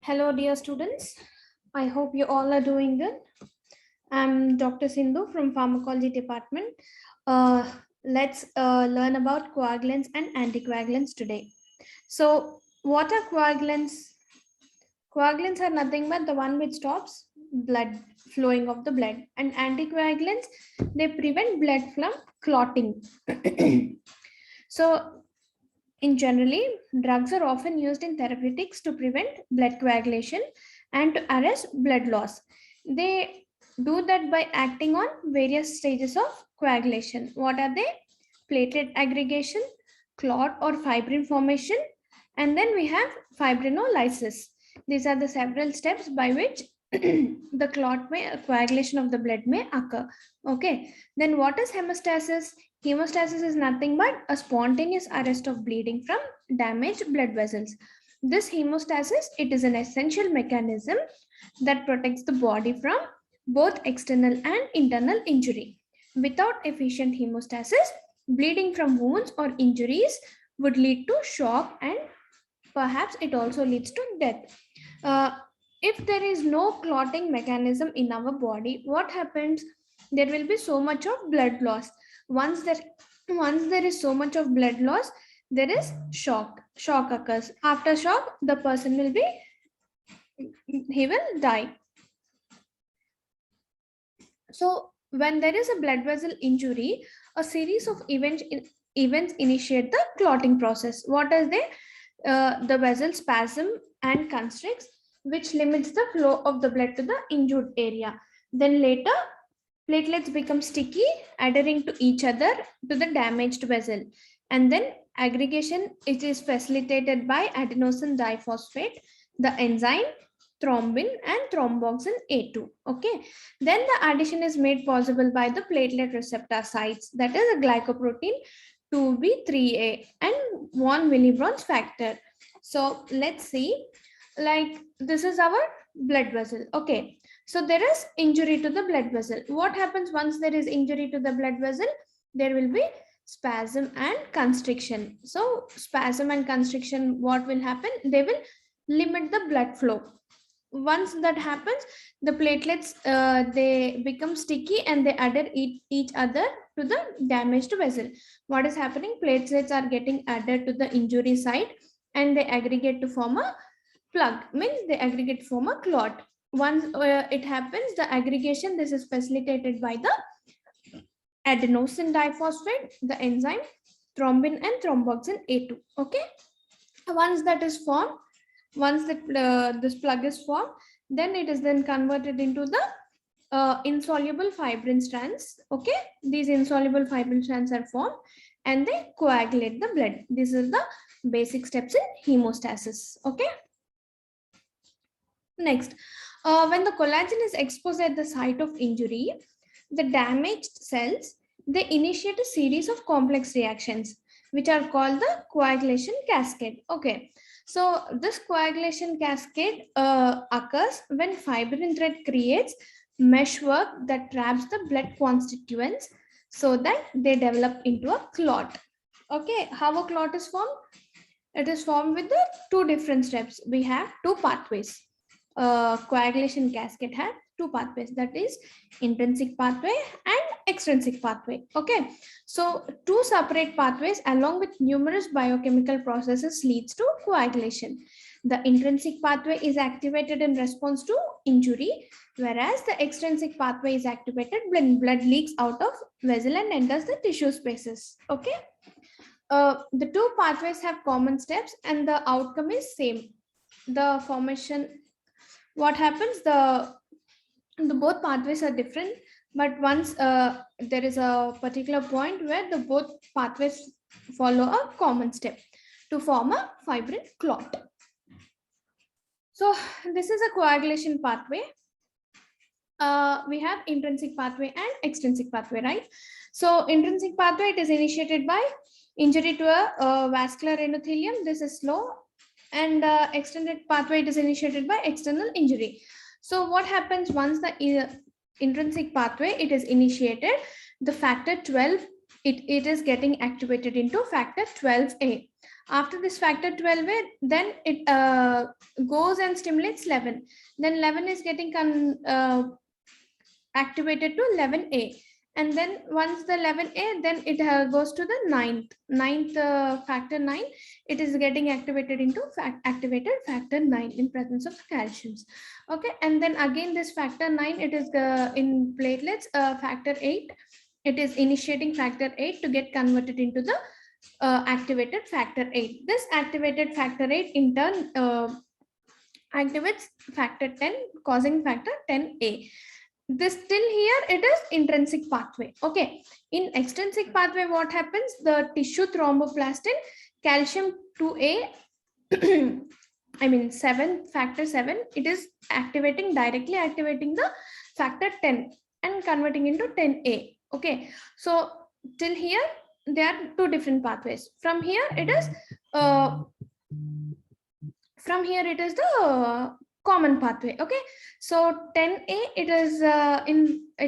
Hello, dear students. I hope you all are doing good. I'm Dr. Sindhu from Pharmacology Department. Let's learn about coagulants and anticoagulants today. So, what are coagulants? Coagulants are nothing but the one which stops blood flowing of the blood, and anticoagulants they prevent blood from clotting. So, in generally, drugs are often used in therapeutics to prevent blood coagulation and to arrest blood loss. They do that by acting on various stages of coagulation. What are they? Platelet aggregation, clot or fibrin formation, and then we have fibrinolysis. These are the several steps by which the clot may coagulation of the blood may occur. Okay. Then what is hemostasis? Hemostasis is nothing but a spontaneous arrest of bleeding from damaged blood vessels. This hemostasis, it is an essential mechanism that protects the body from both external and internal injury. Without efficient hemostasis, bleeding from wounds or injuries would lead to shock and perhaps it also leads to death. Uh, if there is no clotting mechanism in our body, what happens? There will be so much of blood loss. Once there is so much of blood loss, there is shock. Shock occurs. After shock, the person will be he will die. So when there is a blood vessel injury, a series of events initiate the clotting process. What is they? The vessel spasm and constricts, which limits the flow of the blood to the injured area. Then later, platelets become sticky, adhering to each other to the damaged vessel. And then aggregation, it is facilitated by adenosine diphosphate, the enzyme thrombin and thromboxane A2. Okay. Then the addition is made possible by the platelet receptor sites, that is a glycoprotein 2B3A and 1 millibranch factor. So let's see, like this is our blood vessel. Okay. So there is injury to the blood vessel. What happens once there is injury to the blood vessel? There will be spasm and constriction. So spasm and constriction, what will happen? They will limit the blood flow. Once that happens, the platelets they become sticky and they adhere each other to the damaged vessel. What is happening? Platelets are getting added to the injury site and they aggregate to form a plug, means they aggregate to form a clot. Once it happens, the aggregation, this is facilitated by the adenosine diphosphate, the enzyme thrombin and thromboxane A2. Okay. Once that is formed, once that this plug is formed, then it is then converted into the insoluble fibrin strands. Okay. These insoluble fibrin strands are formed and they coagulate the blood. These are the basic steps in hemostasis. Okay. Next, when the collagen is exposed at the site of injury, the damaged cells, they initiate a series of complex reactions which are called the coagulation cascade. Okay. So this coagulation cascade occurs when fibrin thread creates meshwork that traps the blood constituents so that they develop into a clot. Okay. How a clot is formed? It is formed with the two different steps. We have two pathways. Coagulation cascade has two pathways, that is intrinsic pathway and extrinsic pathway. Okay, so two separate pathways along with numerous biochemical processes leads to coagulation. The intrinsic pathway is activated in response to injury, whereas the extrinsic pathway is activated when blood leaks out of vessel and enters the tissue spaces. Okay, the two pathways have common steps and the outcome is same. The formation, what happens, the both pathways are different, but once there is a particular point where the both pathways follow a common step to form a fibrin clot. So this is a coagulation pathway. We have intrinsic pathway and extrinsic pathway, right? So intrinsic pathway, it is initiated by injury to a vascular endothelium. This is slow. And extended pathway, it is initiated by external injury. So what happens once the intrinsic pathway it is initiated? The factor 12 it is getting activated into factor 12A. After this factor 12A, then it goes and stimulates 11. Then 11 is getting activated to 11A. And then once the 11A, then it goes to the ninth factor 9. It is getting activated into activated factor 9 in presence of calciums. Okay, and then again this factor 9, it is in platelets, factor 8. It is initiating factor 8 to get converted into the activated factor 8. This activated factor 8 in turn activates factor 10, causing factor 10A. This till here it is intrinsic pathway. Okay, in extrinsic pathway, what happens? The tissue thromboplastin, calcium 2A, I mean 7, factor 7, it is directly activating the factor 10 and converting into 10A. Okay, so till here there are two different pathways. From here it is the common pathway. Okay, so 10A, it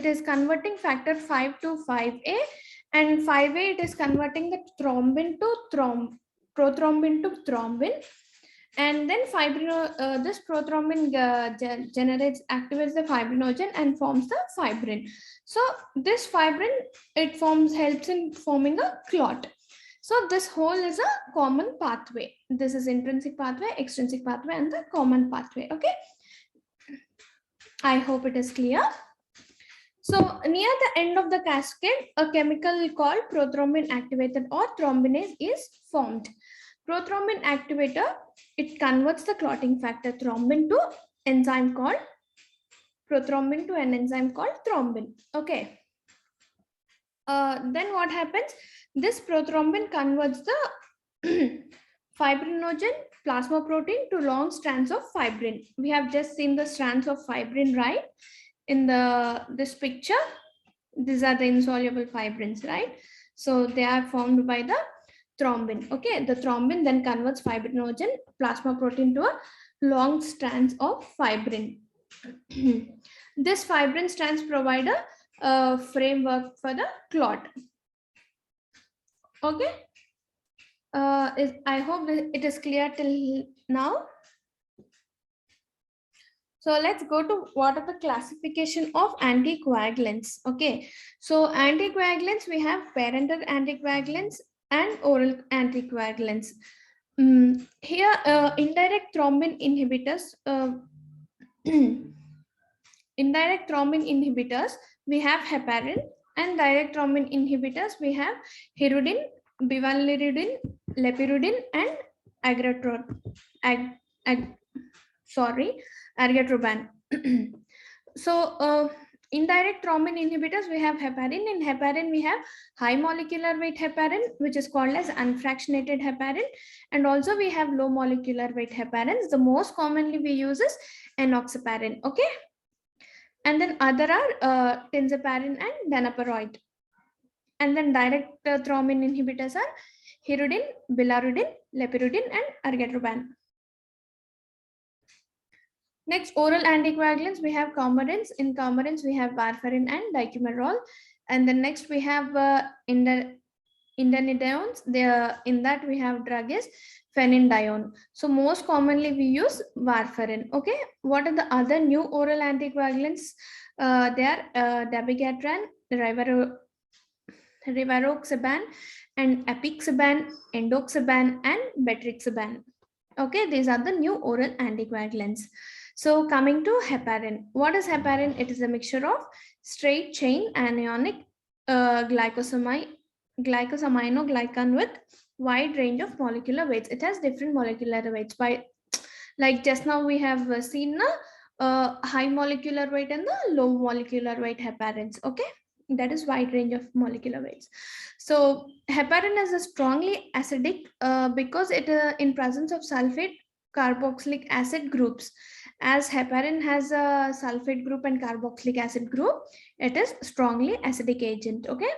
is converting factor 5 to 5A, and 5A it is converting the thrombin to prothrombin to thrombin, and then this prothrombin activates the fibrinogen and forms the fibrin. So this fibrin, it helps in forming a clot. So this whole is a common pathway. This is intrinsic pathway, extrinsic pathway, and the common pathway. Okay, I hope it is clear. So near the end of the cascade, a chemical called prothrombin activated or thrombinase is formed. Prothrombin activator, it converts the clotting factor thrombin to enzyme called prothrombin to an enzyme called thrombin. Okay. Then what happens? This prothrombin converts the fibrinogen plasma protein to long strands of fibrin. We have just seen the strands of fibrin, right? In this picture, these are the insoluble fibrins, right? So they are formed by the thrombin. Okay, the thrombin then converts fibrinogen plasma protein to a long strands of fibrin. This fibrin strands provide a framework for the clot. Okay, I hope it is clear till now. So let's go to what are the classification of anticoagulants. Okay, so anticoagulants, we have parenteral anticoagulants and oral anticoagulants. Here, indirect thrombin inhibitors. Indirect thrombin inhibitors, we have heparin, and direct thrombin inhibitors, we have hirudin, bivalirudin, lepirudin, and argatroban. So indirect thrombin inhibitors, we have heparin. In heparin, we have high molecular weight heparin, which is called as unfractionated heparin, and also we have low molecular weight heparins. The most commonly we use is enoxaparin. Okay, and then other are tinzaparin and danaparoid. And then direct thrombin inhibitors are hirudin, bilarudin, lepirudin, and argatroban. Next, oral anticoagulants, we have coumarins. In coumarins, we have warfarin and dicumarol. And then next, we have indanidones. In that, we have drug is phenindione. So most commonly, we use warfarin. Okay, what are the other new oral anticoagulants? They are dabigatran, rivaroxaban, and apixaban, endoxaban, and betrixaban. Okay, these are the new oral anticoagulants. So coming to heparin. What is heparin? It is a mixture of straight chain anionic glycosaminoglycan with wide range of molecular weights. It has different molecular weights. Like just now we have seen high molecular weight and the low molecular weight heparins. Okay, that is wide range of molecular weights. So heparin is a strongly acidic because it in presence of sulfate carboxylic acid groups. As heparin has a sulfate group and carboxylic acid group, it is strongly acidic agent. Okay,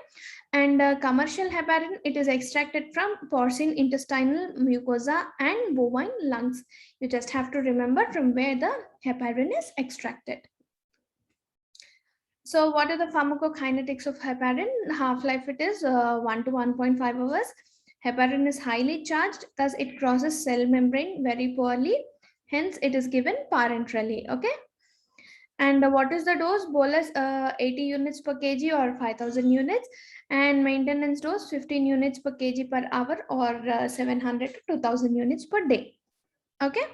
and commercial heparin, it is extracted from porcine intestinal mucosa and bovine lungs. You just have to remember from where the heparin is extracted. So what are the pharmacokinetics of heparin? Half-life it is 1 to 1.5 hours. Heparin is highly charged, thus it crosses cell membrane very poorly, hence it is given parenterally. Okay. And what is the dose? Bolus 80 units per kg or 5000 units, and maintenance dose 15 units per kg per hour or 700 to 2000 units per day. Okay.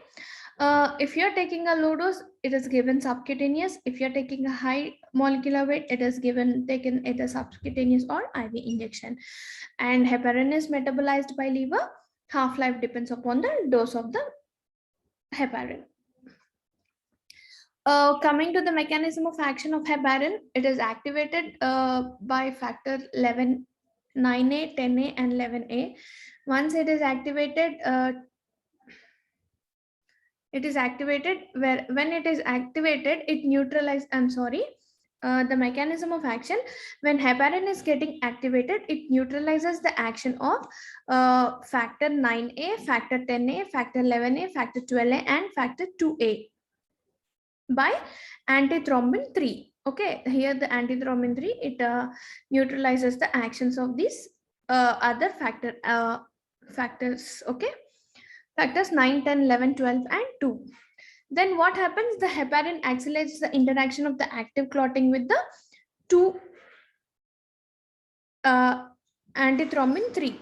If you're taking a low dose, it is given subcutaneous. If you're taking a high molecular weight, it is taken either subcutaneous or IV injection. And heparin is metabolized by liver. Half-life depends upon the dose of the heparin. Coming to the mechanism of action of heparin, it is activated by factor 11, 9A, 10A, and 11A. Once it is activated, when it is activated, it neutralizes. The mechanism of action, when heparin is getting activated, it neutralizes the action of factor 9A, factor 10A, factor 11A, factor 12A, and factor 2A by antithrombin 3. Okay, here the antithrombin 3, it neutralizes the actions of these other factors. Okay, factors 9, 10, 11, 12, and 2. Then what happens? The heparin accelerates the interaction of the active clotting with the 2 antithrombin 3.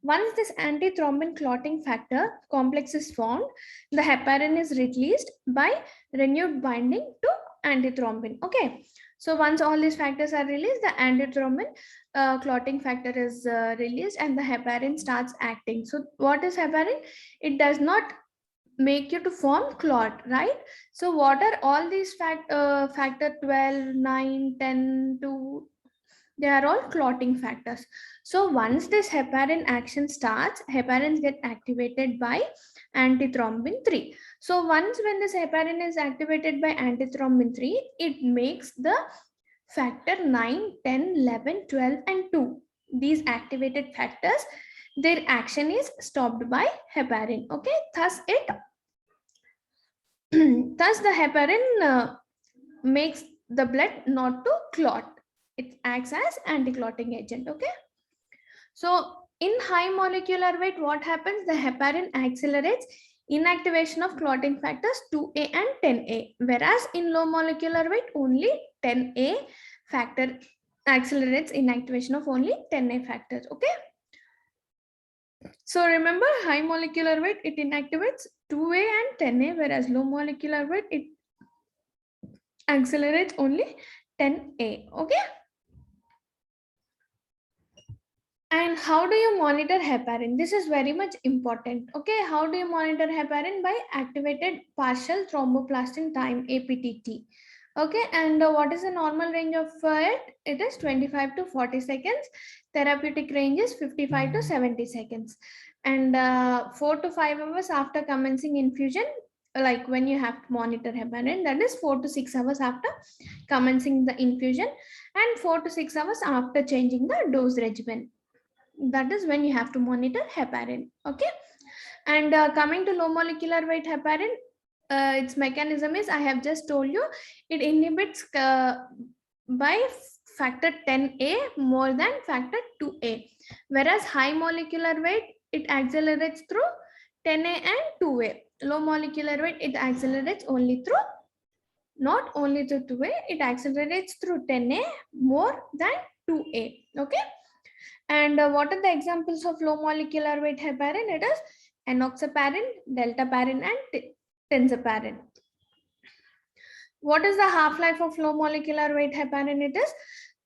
Once this antithrombin clotting factor complex is formed, the heparin is released by renewed binding to antithrombin. Okay. So once all these factors are released, the antithrombin clotting factor is released and the heparin starts acting. So what is heparin? It does not make you to form clot, right? So what are all these factor 12, 9, 10, 2? They are all clotting factors. So once this heparin action starts, heparins get activated by antithrombin 3. So once when this heparin is activated by antithrombin 3, it makes the factor 9, 10, 11, 12, and 2. These activated factors, their action is stopped by heparin. Okay, thus the heparin makes the blood not to clot. It acts as anti-clotting agent. Okay. So in high molecular weight, what happens? The heparin accelerates inactivation of clotting factors 2A and 10A, whereas in low molecular weight, only 10A factor accelerates inactivation of only 10A factors. Okay. So remember, high molecular weight, it inactivates 2A and 10A, whereas low molecular weight, it accelerates only 10A. Okay. And how do you monitor heparin? This is very much important. Okay, how do you monitor heparin? By activated partial thromboplastin time, APTT. Okay, and what is the normal range of it? It is 25 to 40 seconds. Therapeutic range is 55 to 70 seconds. And 4 to 5 hours after commencing infusion, like when you have to monitor heparin, that is 4 to 6 hours after commencing the infusion, and 4 to 6 hours after changing the dose regimen. That is when you have to monitor heparin. Okay. And coming to low molecular weight heparin, its mechanism is, I have just told you, it inhibits by factor 10A more than factor 2A, whereas high molecular weight, it accelerates through 10A and 2A. Low molecular weight, it accelerates only through, not only through 2A, it accelerates through 10A more than 2A. Okay. And what are the examples of low molecular weight heparin? It is enoxaparin, deltaparin, and tenzaparin. What is the half-life of low molecular weight heparin? It is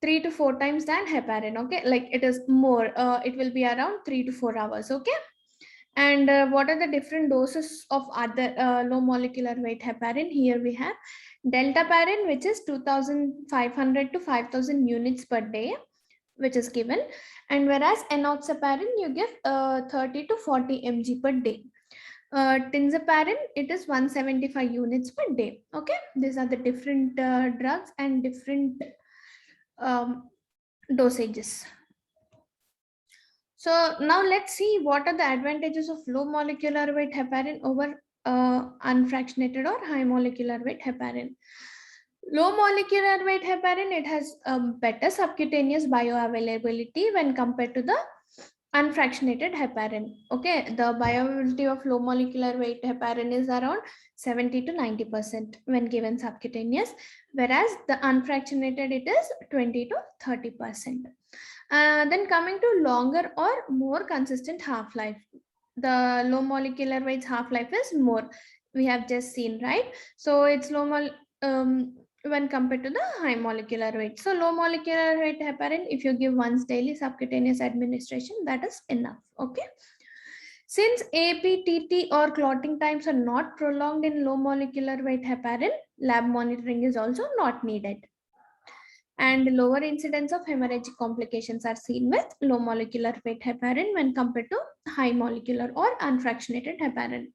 3 to 4 times than heparin. Okay, like it is more. It will be around 3 to 4 hours. Okay. And what are the different doses of other low molecular weight heparin? Here we have deltaparin, which is 2,500 to 5,000 units per day, which is given, and whereas enoxaparin you give 30 to 40 mg per day. Tinzaparin, it is 175 units per day. Okay, these are the different drugs and different dosages. So now let's see what are the advantages of low molecular weight heparin over unfractionated or high molecular weight heparin. Low molecular weight heparin, it has better subcutaneous bioavailability when compared to the unfractionated heparin. Okay, the bioavailability of low molecular weight heparin is around 70 to 90% when given subcutaneous, whereas the unfractionated it is 20 to 30%. Then coming to longer or more consistent half-life. The low molecular weight half-life is more. We have just seen, right? So it's when compared to the high molecular weight. So low molecular weight heparin, if you give once daily subcutaneous administration, that is enough. Okay. Since APTT or clotting times are not prolonged in low molecular weight heparin, lab monitoring is also not needed. And lower incidence of hemorrhagic complications are seen with low molecular weight heparin when compared to high molecular or unfractionated heparin.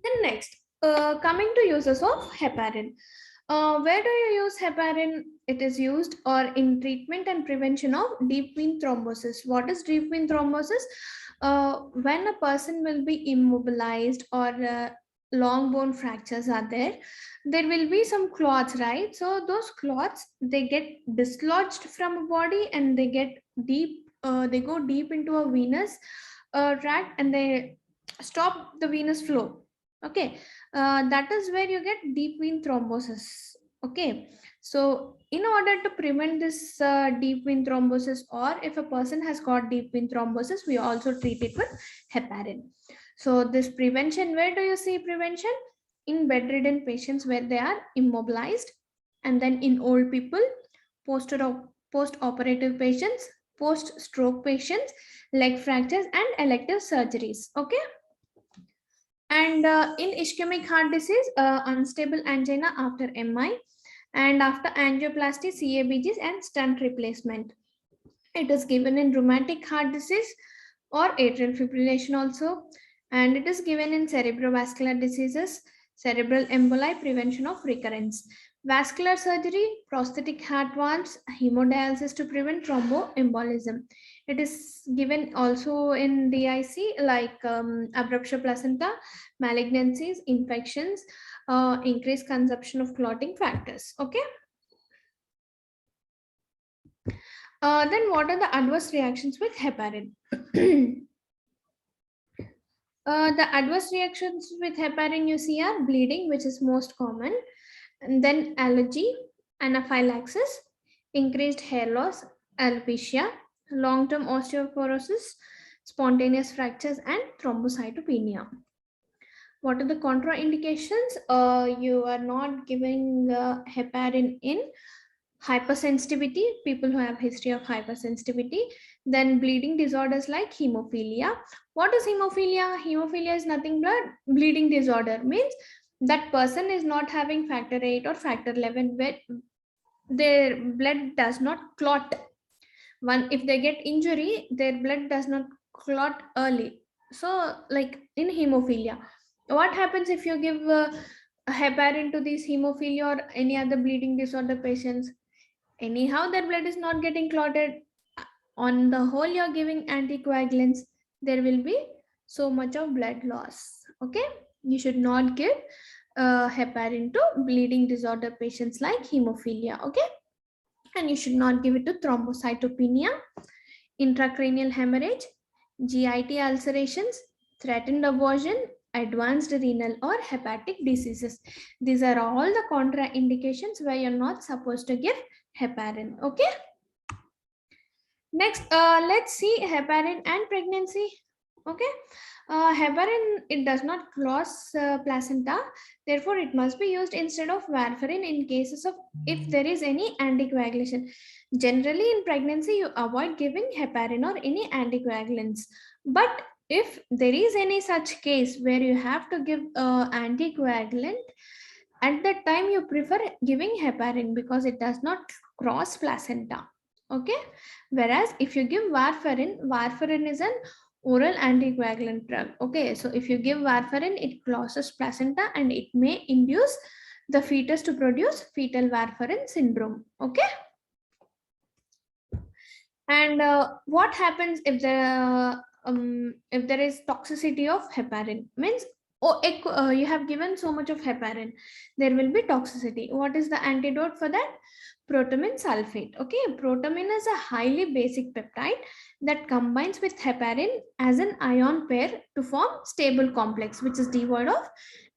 Then next, coming to uses of heparin. Where do you use heparin? It is used or in treatment and prevention of deep vein thrombosis. What is deep vein thrombosis? When a person will be immobilized or long bone fractures are there, there will be some clots, right? So those clots, they get dislodged from a body and they get deep, they go deep into a venous tract and they stop the venous flow. Okay, that is where you get deep vein thrombosis. Okay, so in order to prevent this deep vein thrombosis, or if a person has got deep vein thrombosis, we also treat it with heparin. So this prevention, where do you see prevention? In bedridden patients where they are immobilized, and then in old people, post-operative patients, post-stroke patients, leg fractures and elective surgeries. Okay. And in ischemic heart disease, unstable angina after MI, and after angioplasty, CABGs and stent replacement. It is given in rheumatic heart disease or atrial fibrillation also, and it is given in cerebrovascular diseases, cerebral emboli, prevention of recurrence. Vascular surgery, prosthetic heart valves, hemodialysis to prevent thromboembolism. It is given also in DIC like abruptio placenta, malignancies, infections, increased consumption of clotting factors. Okay. Then what are the adverse reactions with heparin? The adverse reactions with heparin you see are bleeding, which is most common, and then allergy, anaphylaxis, increased hair loss, alopecia, long-term osteoporosis, spontaneous fractures, and thrombocytopenia. What are the contraindications? You are not giving heparin in hypersensitivity, people who have history of hypersensitivity, then bleeding disorders like hemophilia. What is hemophilia? Hemophilia is nothing but bleeding disorder, means that person is not having factor 8 or factor 11 where their blood does not clot. One, if they get injury, their blood does not clot early. So like in hemophilia, what happens if you give heparin to these hemophilia or any other bleeding disorder patients? Anyhow their blood is not getting clotted. On the whole, you're giving anticoagulants, there will be so much of blood loss. Okay, you should not give heparin to bleeding disorder patients like hemophilia. Okay, and you should not give it to thrombocytopenia, intracranial hemorrhage, GIT ulcerations, threatened abortion, advanced renal or hepatic diseases. These are all the contraindications where you're not supposed to give heparin. Okay. Next, let's see heparin and pregnancy. Okay. Heparin, it does not cross placenta, therefore it must be used instead of warfarin in cases of if there is any anticoagulation. Generally in pregnancy you avoid giving heparin or any anticoagulants, but if there is any such case where you have to give anticoagulant, at that time you prefer giving heparin because it does not cross placenta. Okay, whereas if you give warfarin is an oral anticoagulant drug. Okay, so if you give warfarin, it crosses placenta and it may induce the fetus to produce fetal warfarin syndrome. Okay, and what happens if there is toxicity of heparin? Means you have given so much of heparin, there will be toxicity. What is the antidote for that? Protamine sulfate. Okay, protamine is a highly basic peptide that combines with heparin as an ion pair to form stable complex, which is devoid of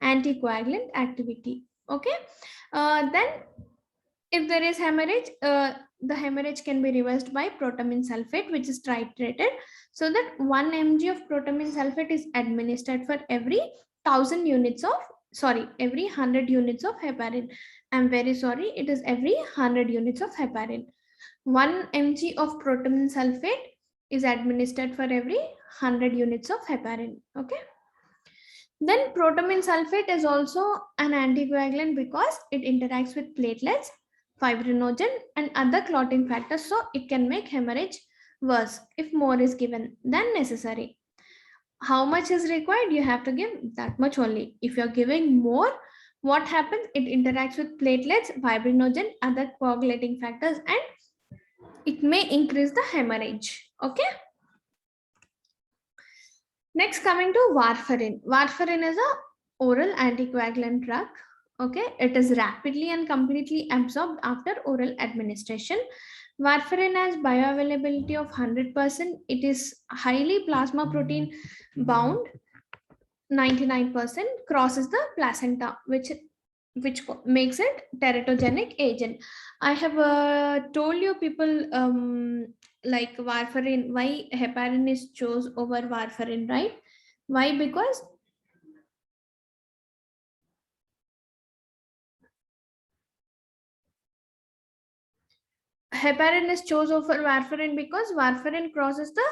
anticoagulant activity. Okay, then if there is hemorrhage, the hemorrhage can be reversed by protamine sulfate, which is titrated, so that 1 mg of protamine sulfate is administered for every 1000 units of, sorry, every 100 units of heparin. I'm very sorry, it is every 100 units of heparin. 1 mg of protamine sulfate is administered for every 100 units of heparin. Okay. Then protamine sulfate is also an anticoagulant because it interacts with platelets, fibrinogen, and other clotting factors, so it can make hemorrhage worse if more is given than necessary. How much is required? You have to give that much only. If you're giving more, what happens? It interacts with platelets, fibrinogen, other coagulating factors, and it may increase the hemorrhage. Okay. Next, coming to warfarin. Warfarin is a oral anticoagulant drug. Okay, it is rapidly and completely absorbed after oral administration. Warfarin has bioavailability of 100%. It is highly plasma protein bound. 99% crosses the placenta, which makes it teratogenic agent. I have told you people, like warfarin, why heparin is chose over warfarin, right? Why? Because heparin is chose over warfarin because warfarin crosses the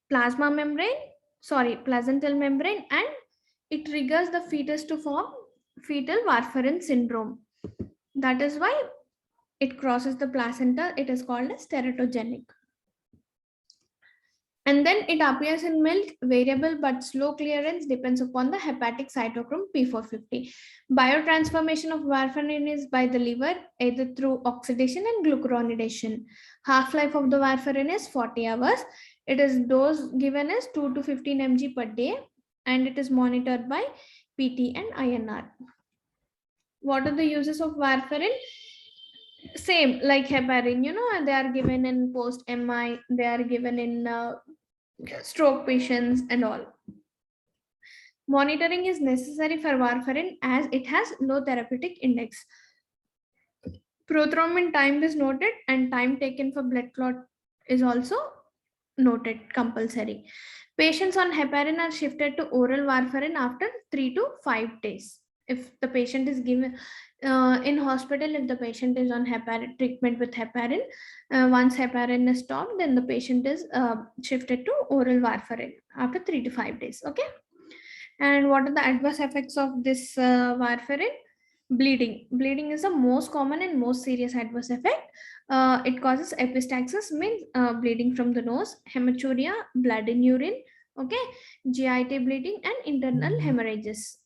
plasma membrane, sorry, placental membrane, and it triggers the fetus to form fetal warfarin syndrome. That is why it crosses the placenta. It is called as teratogenic. And then it appears in milk. Variable but slow clearance depends upon the hepatic cytochrome P450. Biotransformation of warfarin is by the liver, either through oxidation and glucuronidation. Half-life of the warfarin is 40 hours. It is dose given as 2 to 15 mg per day, and it is monitored by PT and INR. What are the uses of warfarin? Same like heparin, they are given in post MI, they are given in stroke patients and all. Monitoring is necessary for warfarin as it has low therapeutic index. Prothrombin time is noted, and time taken for blood clot is also noted, compulsory. Patients on heparin are shifted to oral warfarin after 3 to 5 days. If the patient is given in hospital, if the patient is on heparin treatment with heparin, once heparin is stopped, then the patient is shifted to oral warfarin after 3 to 5 days. Okay. And what are the adverse effects of this warfarin? Bleeding. Bleeding is the most common and most serious adverse effect. It causes epistaxis, means bleeding from the nose, hematuria, blood in urine, okay, GIT bleeding, and internal hemorrhages.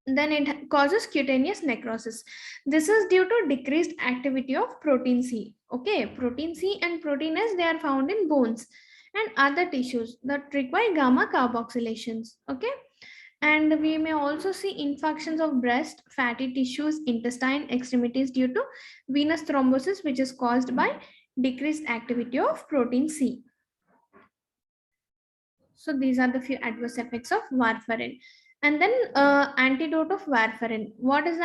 Then it causes cutaneous necrosis. This is due to decreased activity of protein C. Okay, protein C and protein S, they are found in bones and other tissues that require gamma carboxylations. Okay, and we may also see infections of breast, fatty tissues, intestine, extremities due to venous thrombosis, which is caused by decreased activity of protein C. So these are the few adverse effects of warfarin. And then antidote of warfarin. What is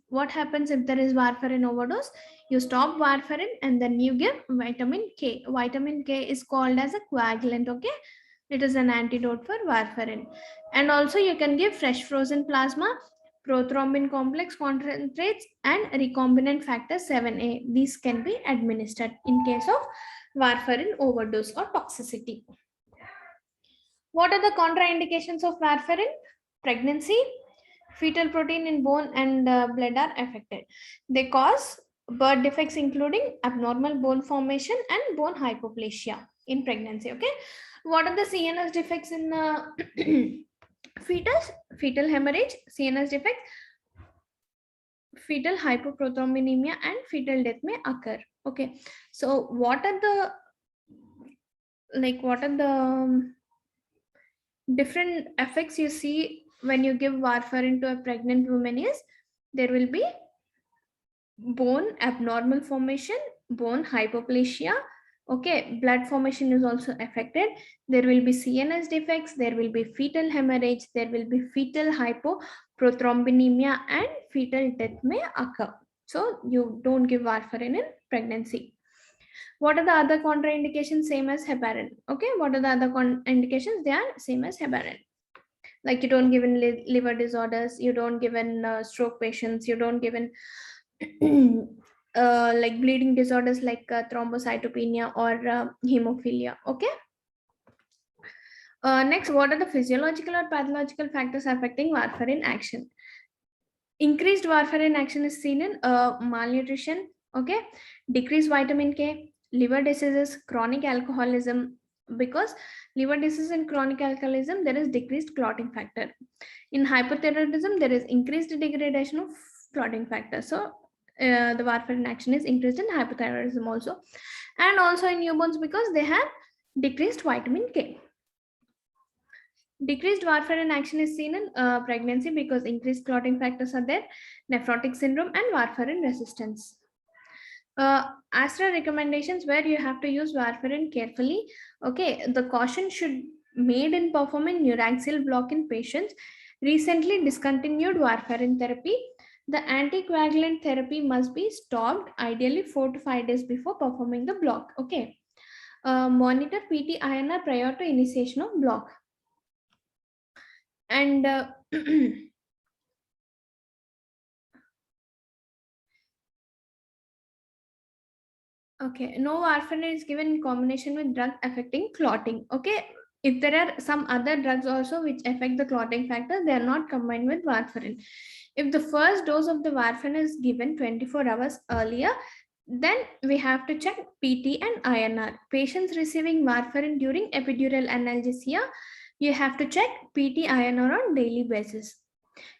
what happens if there is warfarin overdose? You stop warfarin and then you give vitamin K. Vitamin K is called as a coagulant. Okay, it is an antidote for warfarin. And also you can give fresh frozen plasma, prothrombin complex concentrates, and recombinant factor 7A. These can be administered in case of warfarin overdose or toxicity. What are the contraindications of warfarin? Pregnancy, fetal protein in bone and blood are affected. They cause birth defects including abnormal bone formation and bone hypoplasia in pregnancy. Okay, what are the CNS defects in fetus? Fetal hemorrhage, CNS defects, fetal hypoprothrombinemia, and fetal death may occur. Okay, so what are the different effects you see when you give warfarin to a pregnant woman is there will be bone abnormal formation, bone hypoplasia. Okay, blood formation is also affected. There will be CNS defects, there will be fetal hemorrhage, there will be fetal hypoprothrombemia, and fetal death may occur. So you don't give warfarin in pregnancy. What are the other contraindications? Same as heparin. Okay, what are the other indications? They are same as heparin. Like you don't give in liver disorders, you don't give in stroke patients, you don't give in like bleeding disorders like thrombocytopenia or hemophilia. Okay. Next, what are the physiological or pathological factors affecting warfarin action? Increased warfarin action is seen in malnutrition, okay, decreased vitamin K, liver diseases, chronic alcoholism. Because liver disease and chronic alcoholism, there is decreased clotting factor. In hypothyroidism, there is increased degradation of clotting factor. So the warfarin action is increased in hypothyroidism also, and also in newborns because they have decreased vitamin K. Decreased warfarin action is seen in pregnancy because increased clotting factors are there, nephrotic syndrome, and warfarin resistance. Astra recommendations where you have to use warfarin carefully. Okay, the caution should made in performing neuraxial block in patients recently discontinued warfarin therapy. The anticoagulant therapy must be stopped ideally 4 to 5 days before performing the block. Okay, monitor PT INR prior to initiation of block. And okay, no warfarin is given in combination with drug affecting clotting. Okay, if there are some other drugs also which affect the clotting factor, they are not combined with warfarin. If the first dose of the warfarin is given 24 hours earlier, then we have to check PT and INR. Patients receiving warfarin during epidural analgesia, you have to check PT INR on daily basis.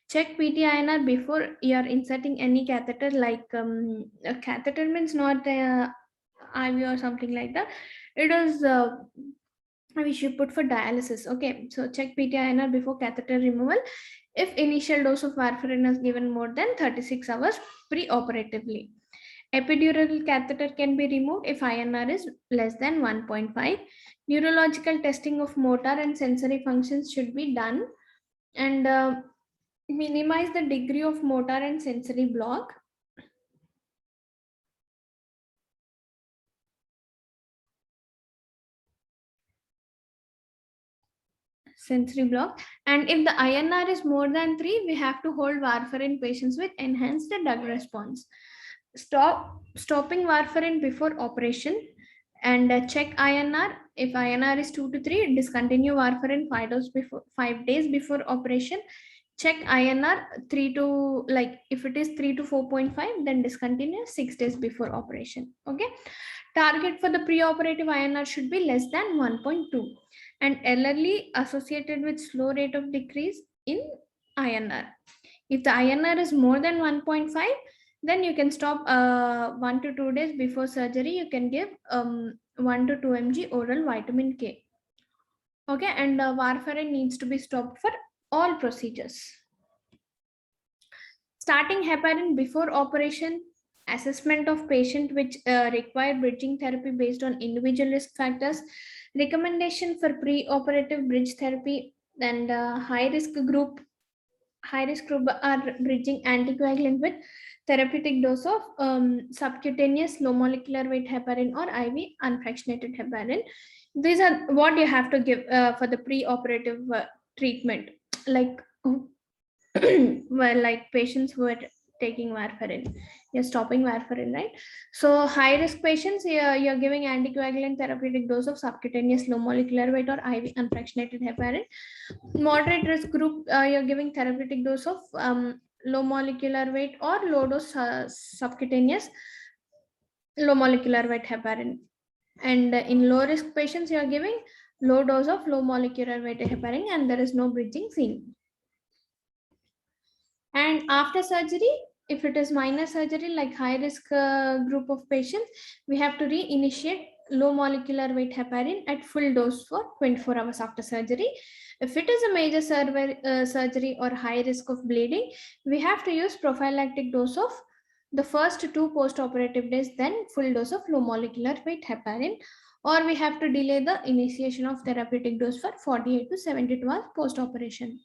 Check PT INR before you are inserting any catheter, like a catheter means not IV or something like that. It is we should put for dialysis. Okay, so check PT-INR before catheter removal if initial dose of warfarin is given more than 36 hours pre-operatively. Epidural catheter can be removed if INR is less than 1.5. Neurological testing of motor and sensory functions should be done, and minimize the degree of motor and sensory block. Sensory block. And if the INR is more than 3, we have to hold warfarin patients with enhanced drug response. Stopping warfarin before operation, and check INR. If INR is 2 to 3, discontinue warfarin 5 days before operation. Check INR 3 to, like if it is 3 to 4.5, then discontinue 6 days before operation. Okay. Target for the preoperative INR should be less than 1.2, and elderly associated with slow rate of decrease in INR. If the INR is more than 1.5, then you can stop 1 to 2 days before surgery. You can give 1 to 2 mg oral vitamin K. Okay, and warfarin needs to be stopped for all procedures. Starting heparin before operation, assessment of patient which require bridging therapy based on individual risk factors, recommendation for pre-operative bridge therapy, and high risk group are bridging anticoagulant with therapeutic dose of subcutaneous low molecular weight heparin or IV unfractionated heparin. These are what you have to give for the pre-operative treatment, like well, like patients who are taking warfarin, you're stopping warfarin, right? So high risk patients, you're giving anticoagulant therapeutic dose of subcutaneous low molecular weight or IV unfractionated heparin. Moderate risk group, you're giving therapeutic dose of low molecular weight or low dose subcutaneous low molecular weight heparin. And in low risk patients, you're giving low dose of low molecular weight heparin, and there is no bridging seen. And after surgery, if it is minor surgery like high risk group of patients, we have to reinitiate low molecular weight heparin at full dose for 24 hours after surgery. If it is a major surgery or high risk of bleeding, we have to use prophylactic dose of the first 2 post-operative days, then full dose of low molecular weight heparin, or we have to delay the initiation of therapeutic dose for 48 to 72 hours post-operation.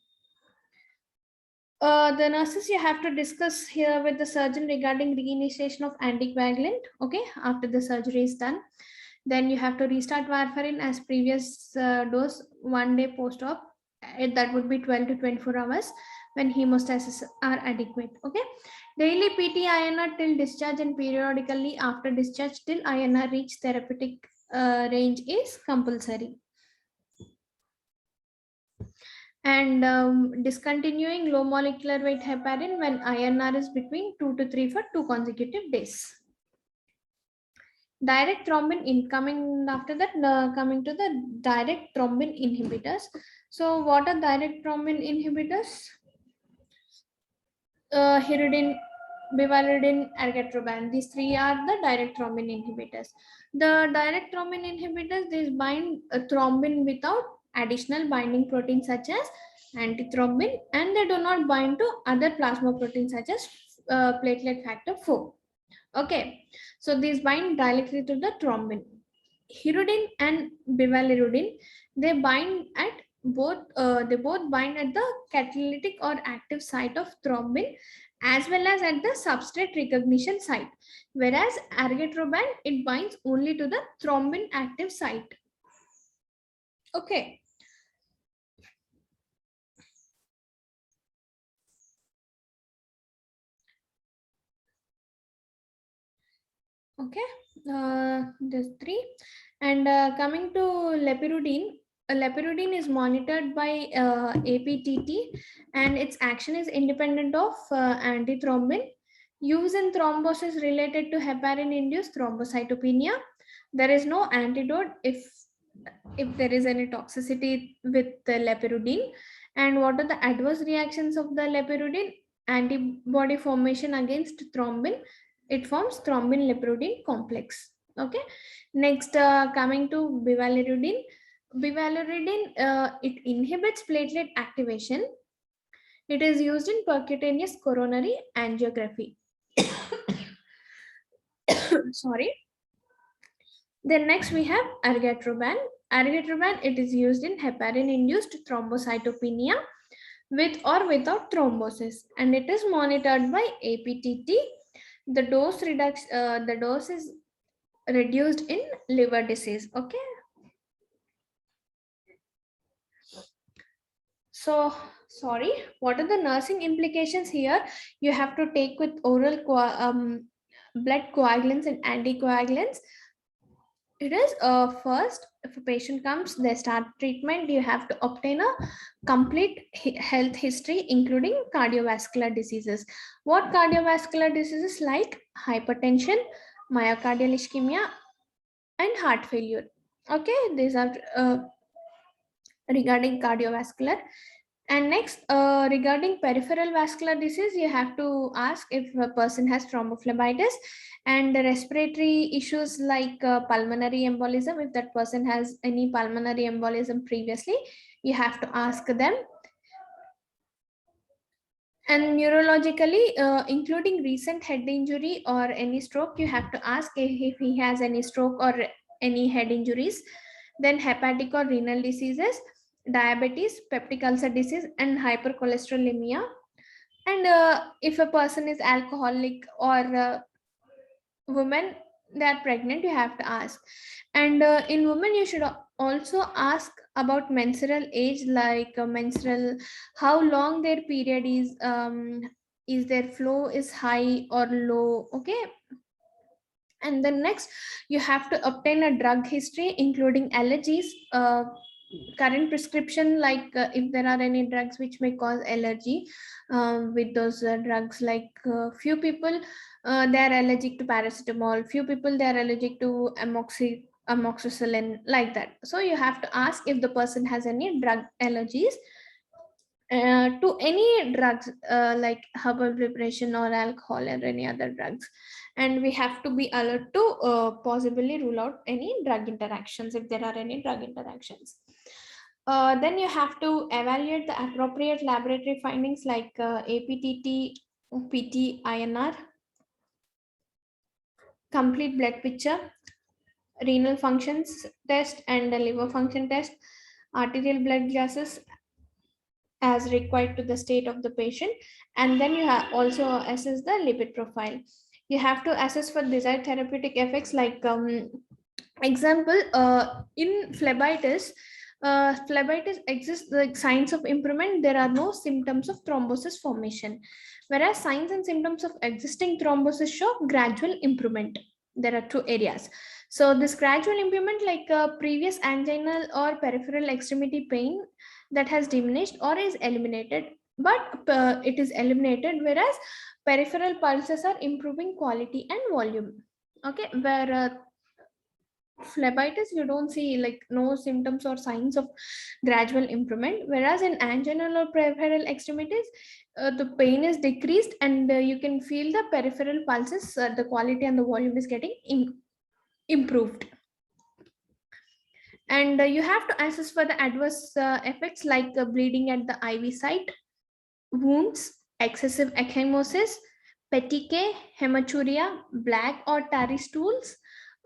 The nurses, you have to discuss here with the surgeon regarding reinitiation of anticoagulant, okay, after the surgery is done. Then you have to restart warfarin as previous dose 1 day post-op. That would be 12 to 24 hours when hemostasis are adequate, okay. Daily PT INR till discharge and periodically after discharge till INR reach therapeutic range is compulsory. And discontinuing low molecular weight heparin when INR is between 2 to 3 for 2 consecutive days. Direct thrombin incoming after that, coming to the direct thrombin inhibitors. So what are direct thrombin inhibitors? Hirudin, bivalirudin, argatroban. These three are the direct thrombin inhibitors. The direct thrombin inhibitors, these bind thrombin without additional binding proteins such as antithrombin, and they do not bind to other plasma proteins such as platelet factor 4. Okay, so these bind directly to the thrombin. Hirudin and bivalirudin, they bind at they both bind at the catalytic or active site of thrombin as well as at the substrate recognition site, whereas argatroban, it binds only to the thrombin active site. Okay. Okay, there's 3. And coming to lepirudine, lepirudine is monitored by APTT, and its action is independent of antithrombin. Use in thrombosis related to heparin-induced thrombocytopenia. There is no antidote if there is any toxicity with the lepirudine. And what are the adverse reactions of the lepirudine? Antibody formation against thrombin. It forms thrombin lepirudine complex. Okay. Next, coming to bivalirudin. Bivalirudin, it inhibits platelet activation. It is used in percutaneous coronary angiography. Sorry. Then next we have argatroban. Argatroban, it is used in heparin-induced thrombocytopenia with or without thrombosis, and it is monitored by APTT. The dose is reduced in liver disease. Okay. So sorry, what are the nursing implications here? You have to take with oral blood coagulants and anticoagulants. It is first, if a patient comes, they start treatment, you have to obtain a complete health history, including cardiovascular diseases. What cardiovascular diseases? Like hypertension, myocardial ischemia, and heart failure. Okay, these are regarding cardiovascular. And next, regarding peripheral vascular disease, you have to ask if a person has thrombophlebitis, and the respiratory issues like pulmonary embolism. If that person has any pulmonary embolism previously, you have to ask them. And neurologically, including recent head injury or any stroke, you have to ask if he has any stroke or any head injuries. Then hepatic or renal diseases, diabetes, peptic ulcer disease, and hypercholesterolemia. And if a person is alcoholic or women, they are pregnant, you have to ask. And in women, you should also ask about menstrual age, like menstrual, how long their period is their flow is high or low. Okay. And then next, you have to obtain a drug history, including allergies, current prescription, like if there are any drugs which may cause allergy with those drugs. Like few people, they are allergic to paracetamol, few people they are allergic to amoxicillin, like that. So you have to ask if the person has any drug allergies. to any drugs like herbal preparation or alcohol or any other drugs. And we have to be alert to possibly rule out any drug interactions if there are any drug interactions. Then you have to evaluate the appropriate laboratory findings like APTT, PT, INR, complete blood picture, renal functions test, and the liver function test, arterial blood gases as required to the state of the patient. And then you have also assess the lipid profile. You have to assess for desired therapeutic effects like example in phlebitis. Phlebitis exists the signs of improvement, there are no symptoms of thrombosis formation, whereas signs and symptoms of existing thrombosis show gradual improvement. There are two areas. So this gradual improvement like previous anginal or peripheral extremity pain that has diminished or is eliminated, but it is eliminated, whereas peripheral pulses are improving quality and volume. Okay, where phlebitis you don't see like no symptoms or signs of gradual improvement, whereas in anginal or peripheral extremities the pain is decreased and you can feel the peripheral pulses, the quality and the volume is getting improved. And you have to assess for the adverse effects like bleeding at the IV site, wounds, excessive ecchymosis, petechiae, hematuria, black or tarry stools,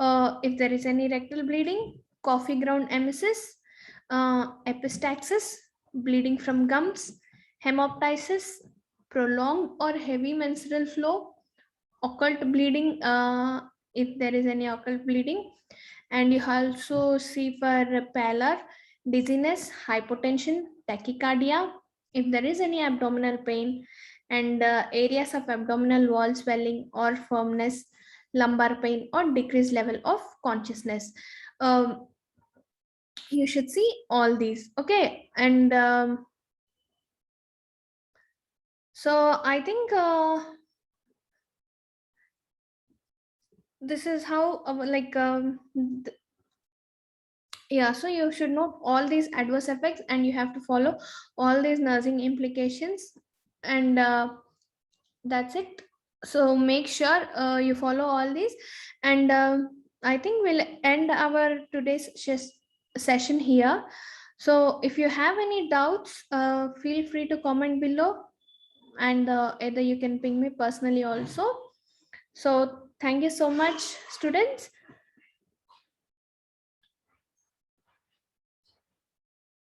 if there is any rectal bleeding, coffee ground emesis, epistaxis, bleeding from gums, hemoptysis, prolonged or heavy menstrual flow, occult bleeding, if there is any occult bleeding. And you also see for pallor, dizziness, hypotension, tachycardia, if there is any abdominal pain, and areas of abdominal wall swelling or firmness, lumbar pain, or decreased level of consciousness. Um, you should see all these. Okay, and so I think this is how yeah, so you should know all these adverse effects and you have to follow all these nursing implications. And that's it. So make sure you follow all these. And I think we'll end our today's session here. So if you have any doubts, feel free to comment below, and either you can ping me personally also. So thank you so much, students.